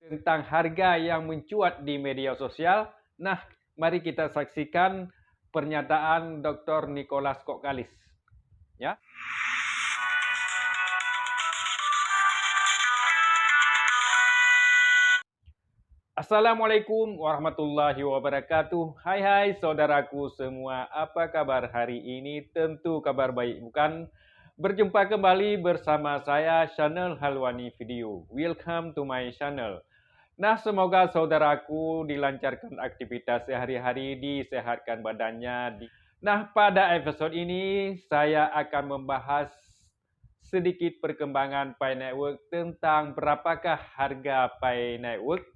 tentang harga yang mencuat di media sosial. Nah, mari kita saksikan pernyataan Dr. Nicholas Kokkalis. Ya. Assalamualaikum warahmatullahi wabarakatuh. Hai saudaraku semua, apa kabar hari ini? Tentu kabar baik, bukan? Berjumpa kembali bersama saya, Channel Halwani Video. Welcome to my channel. Nah, semoga saudaraku dilancarkan aktivitas sehari-hari, disehatkan badannya. Nah, pada episode ini saya akan membahas sedikit perkembangan Pi Network tentang berapakah harga Pi Network.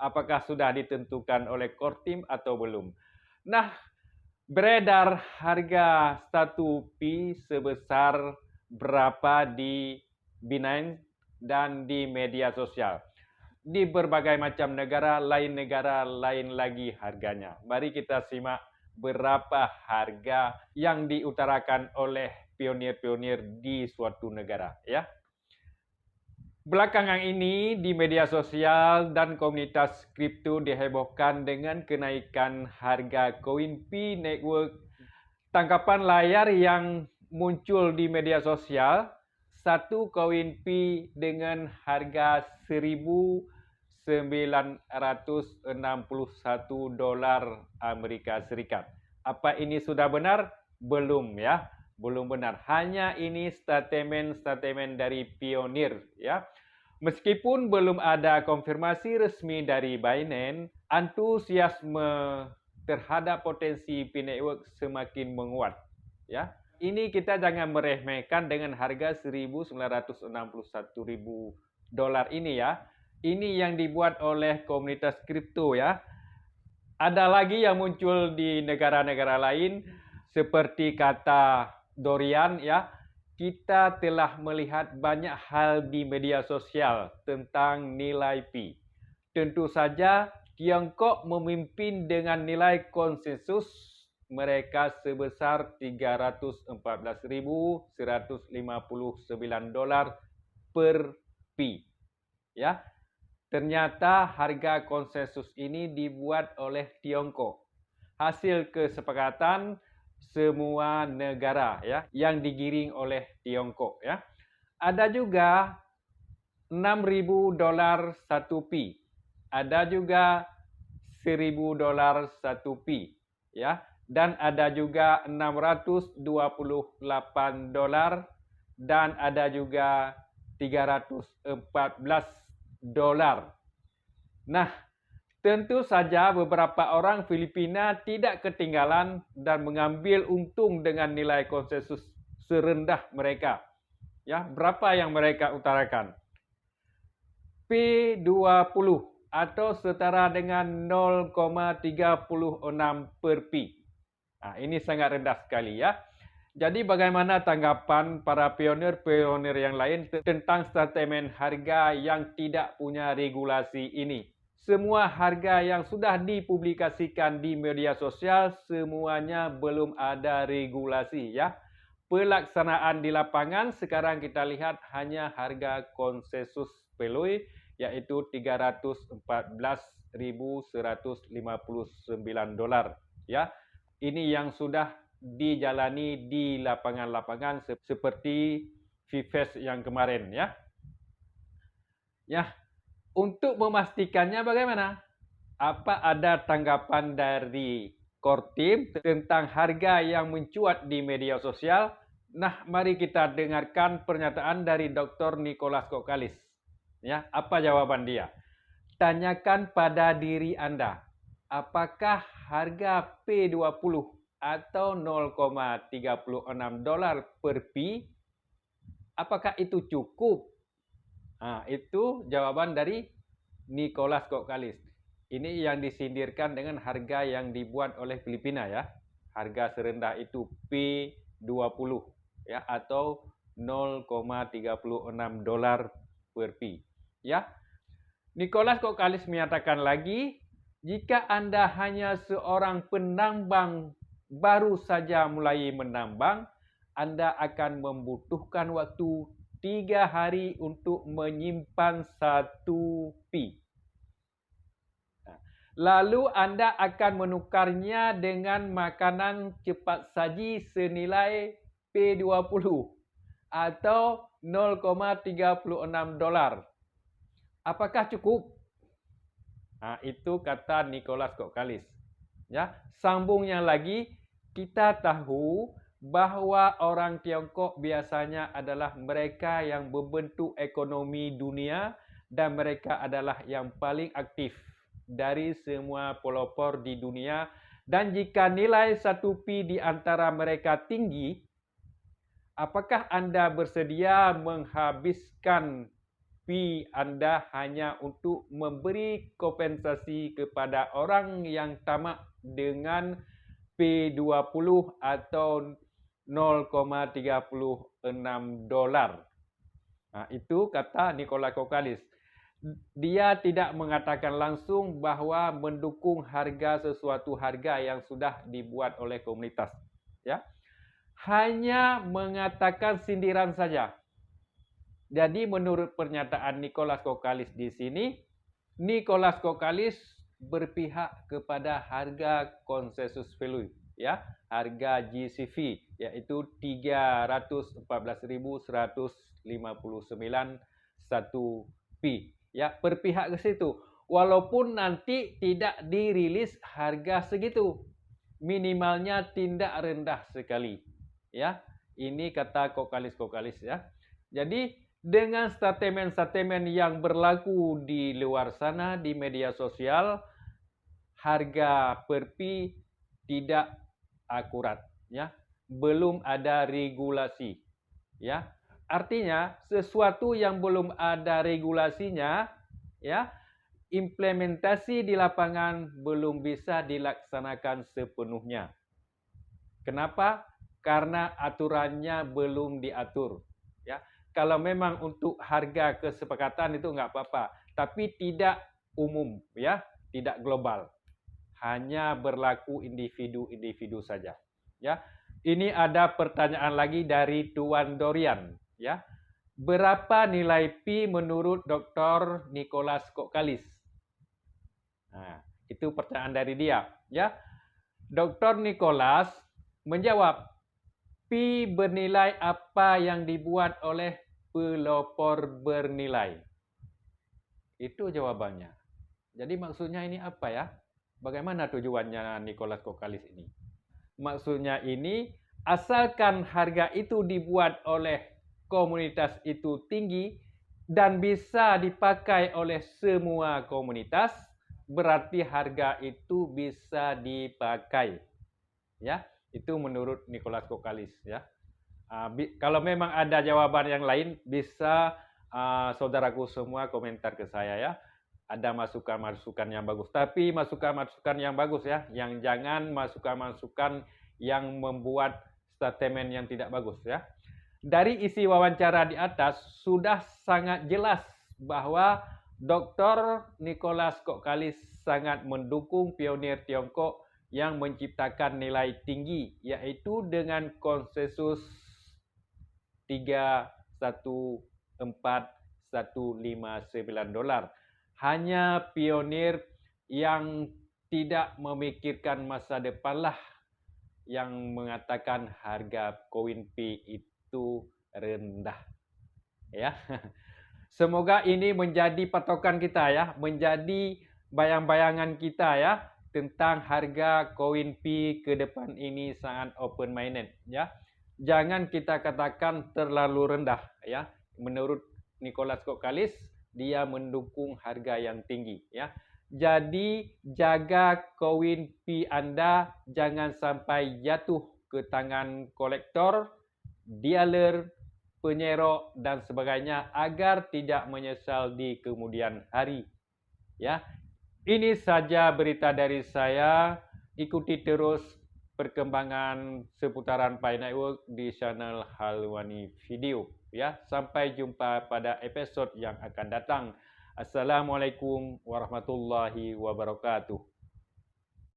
Apakah sudah ditentukan oleh core team atau belum? Nah, beredar harga 1 Pi sebesar berapa di Binance dan di media sosial. Di berbagai macam negara lain lagi harganya. Mari kita simak berapa harga yang diutarakan oleh pionir-pionir di suatu negara, ya. Belakangan ini di media sosial dan komunitas kripto dihebohkan dengan kenaikan harga koin Pi Network. Tangkapan layar yang muncul di media sosial, satu koin Pi dengan harga $1.961 Amerika Serikat. Apa ini sudah benar? Belum, ya. Belum benar. Hanya ini statement dari pionir, ya. Meskipun belum ada konfirmasi resmi dari Binance, antusiasme terhadap potensi Pi Network semakin menguat, ya. Ini kita jangan meremehkan dengan harga $1.961.000 ini, ya. Ini yang dibuat oleh komunitas kripto, ya. Ada lagi yang muncul di negara-negara lain seperti kata Dorian, ya. Kita telah melihat banyak hal di media sosial tentang nilai Pi. Tentu saja Tiongkok memimpin dengan nilai konsensus mereka sebesar $314.159 per Pi. Ya. Ternyata harga konsensus ini dibuat oleh Tiongkok. Hasil kesepakatan semua negara, ya, yang digiring oleh Tiongkok, ya. Ada juga $6.000 1 Pi. Ada juga $1.000 1 Pi, ya. Dan ada juga $628 dan ada juga $314. Nah, tentu saja beberapa orang Filipina tidak ketinggalan dan mengambil untung dengan nilai konsensus serendah mereka. Ya, berapa yang mereka utarakan? P20 atau setara dengan 0,36 per Pi. Nah, ini sangat rendah sekali, ya. Jadi bagaimana tanggapan para pionir-pionir yang lain tentang statement harga yang tidak punya regulasi ini? Semua harga yang sudah dipublikasikan di media sosial semuanya belum ada regulasi, ya. Pelaksanaan di lapangan sekarang kita lihat hanya harga konsensus Peloi yaitu $314.159, ya. Ini yang sudah dijalani di lapangan-lapangan seperti VFES yang kemarin, ya. Ya, untuk memastikannya bagaimana? Apa ada tanggapan dari core team tentang harga yang mencuat di media sosial? Nah, mari kita dengarkan pernyataan dari Dr. Nicholas Kokkalis. Ya, apa jawaban dia? Tanyakan pada diri Anda, apakah harga P20 atau $0,36 per Pi, apakah itu cukup? Nah, itu jawaban dari Nicholas Kokkalis. Ini yang disindirkan dengan harga yang dibuat oleh Filipina, ya. Harga serendah itu P20, ya, atau $0,36 per Pi, ya. Nicholas Kokkalis menyatakan lagi, jika Anda hanya seorang penambang baru saja mulai menambang, Anda akan membutuhkan waktu 3 hari untuk menyimpan 1 Pi. Lalu Anda akan menukarnya dengan makanan cepat saji senilai P20 atau $0,36. Apakah cukup? Nah, itu kata Nicholas Kokkalis. Ya, sambungnya lagi, kita tahu bahwa orang Tiongkok biasanya adalah mereka yang membentuk ekonomi dunia dan mereka adalah yang paling aktif dari semua pelopor di dunia. Dan jika nilai 1P di antara mereka tinggi, apakah Anda bersedia menghabiskan P Anda hanya untuk memberi kompensasi kepada orang yang tamak dengan P20 atau $0,36? Nah, itu kata Nicholas Kokkalis. Dia tidak mengatakan langsung bahwa mendukung harga sesuatu harga yang sudah dibuat oleh komunitas. Ya, hanya mengatakan sindiran saja. Jadi menurut pernyataan Nicholas Kokkalis di sini, Nicholas Kokkalis berpihak kepada harga consensus value, ya, harga GCV, yaitu 314.159 1P, ya, berpihak ke situ. Walaupun nanti tidak dirilis harga segitu, minimalnya tidak rendah sekali, ya. Ini kata Kokkalis, ya. Jadi dengan statement-statement yang berlaku di luar sana di media sosial, harga per P tidak akurat, ya. Belum ada regulasi, ya. Artinya sesuatu yang belum ada regulasinya, ya, implementasi di lapangan belum bisa dilaksanakan sepenuhnya. Kenapa? Karena aturannya belum diatur, ya. Kalau memang untuk harga kesepakatan itu nggak apa-apa, tapi tidak umum, ya, tidak global, hanya berlaku individu-individu saja, ya. Ini ada pertanyaan lagi dari Tuan Dorian, ya. Berapa nilai P menurut Dr. Nicholas Kokkalis? Nah, itu pertanyaan dari dia, ya. Dr. Nicholas menjawab, P bernilai apa yang dibuat oleh pelopor bernilai. Itu jawabannya. Jadi maksudnya ini apa ya? Bagaimana tujuannya Nicholas Kokkalis ini? Maksudnya ini, asalkan harga itu dibuat oleh komunitas itu tinggi dan bisa dipakai oleh semua komunitas, berarti harga itu bisa dipakai. Ya, itu menurut Nicholas Kokkalis, ya. Kalau memang ada jawaban yang lain, bisa saudaraku semua komentar ke saya, ya. Ada masukan-masukan yang bagus, tapi masukan-masukan yang bagus, ya, yang jangan masukan-masukan yang membuat statement yang tidak bagus, ya. Dari isi wawancara di atas sudah sangat jelas bahwa Dr. Nicholas Kokkalis sangat mendukung pionir Tiongkok yang menciptakan nilai tinggi, yaitu dengan konsensus $314.159. Hanya pionir yang tidak memikirkan masa depanlah yang mengatakan harga koin P itu rendah, ya. Semoga ini menjadi patokan kita, ya, menjadi bayang-bayangan kita, ya, tentang harga koin P ke depan ini sangat open minded, ya. Jangan kita katakan terlalu rendah, ya. Menurut Nicholas Kokkalis, dia mendukung harga yang tinggi, ya. Jadi jaga koin P Anda jangan sampai jatuh ke tangan kolektor, dealer, penyerok dan sebagainya agar tidak menyesal di kemudian hari, ya. Ini saja berita dari saya. Ikuti terus perkembangan seputaran Pi Network di channel Halwani Video, ya. Sampai jumpa pada episod yang akan datang. Assalamualaikum warahmatullahi wabarakatuh.